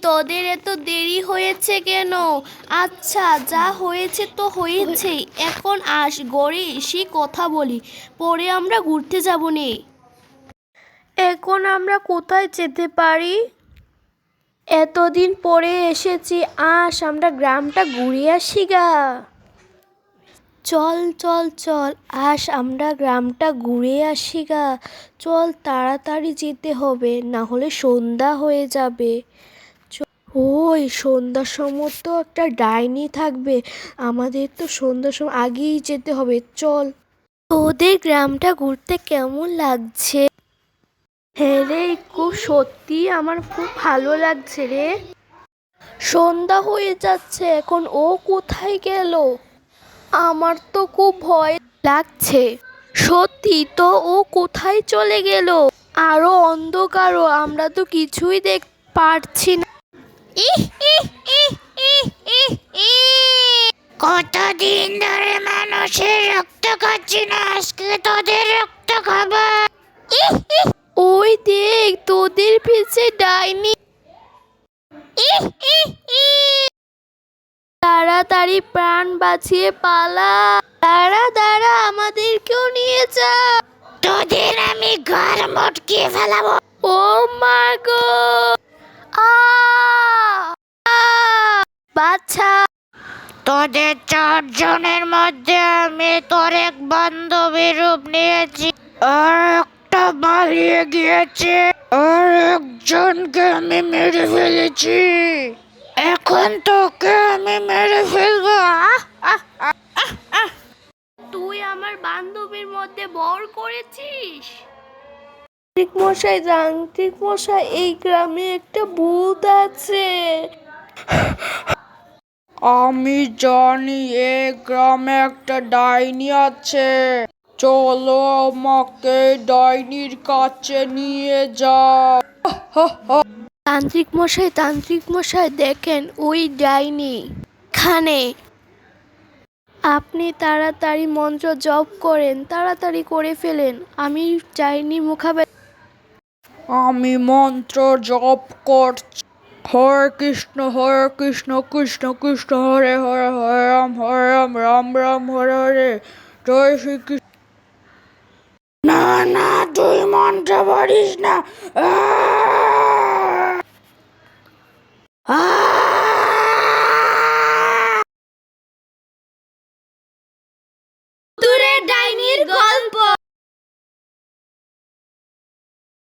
তোদের এত দেরি হয়েছে কেন? আচ্ছা, যা হয়েছে তো হয়েছেই, এখন আস ঘরে এসে কথা বলি, পরে আমরা ঘুরতে যাব নে। এখন আমরা কোথায় যেতে পারি? এতদিন পরে এসেছি, আমরা গ্রামটা ঘুরে আসি গা। চল চল চল, আমরা গ্রামটা ঘুরে আসি গা। চল, তাড়াতাড়ি যেতে হবে, না হলে সন্ধ্যা হয়ে যাবে। ওই সন্ধ্যার সময় তো একটা ডাইনি থাকবে, আমাদের তো সন্ধ্যার সময় আগেই যেতে হবে। চল। তোদের গ্রামটা ঘুরতে কেমন লাগছে? হ্যাঁ রে, খুব সত্যি আমার খুব ভালো লাগছে রে। সন্ধ্যা হয়ে যাচ্ছে, এখন ও কোথায় গেল? আমার তো খুব ভয় লাগছে। সত্যি তো, ও কোথায় চলে গেল? আরো অন্ধকারও, আমরা তো কিছুই দেখতে পারছি না। কতদিন ধরে মানুষের রক্ত খাচ্ছি না, আজকে তোদের রক্ত খাবো। ওই দেখ, তোদের পিছে ডাইনি। তাড়াতাড়ি প্রাণ বাঁচিয়ে পালা। দাঁড়া দাঁড়া, আমাদেরকেও নিয়ে যা। তোদের আমি ঘর মটকিয়ে ফেলাবো। ও মা গো! আ! বাচ্চা! তোদের 4 জনের মধ্যে আমি তোর এক বান্ধবীর রূপ নিয়েছি, আর একটা পালিয়ে গিয়েছে, আর একজনকে আমি মেরে ফেলেছি। এখন তোকে আমি মেরে ফেলবো। তুই আমার বান্ধবীর মধ্যে ভর করেছিস? তান্ত্রিক মশাই, যান্ত্রিক মশাই, এই গ্রামে একটা ভূত আছে। আমি জানি এই গ্রামে একটা ডাইনি আছে। চলো আমাকে ডাইনির কাছে নিয়ে যাও। তান্ত্রিক মশাই, দেখেন ওই ডাইনি খানে। আপনি তাড়াতাড়ি মন্ত্র জপ করেন, তাড়াতাড়ি করে ফেলেন, আমি ডাইনি মোকাবেলা। আমি মন্ত্র জপ করছি। হরে কৃষ্ণ কৃষ্ণ কৃষ্ণ হরে হরে, হরে রাম রাম রাম হরে হরে। জয় শ্রীকৃষ্ণ। না না, তুই মন্ত্র পড়িস না।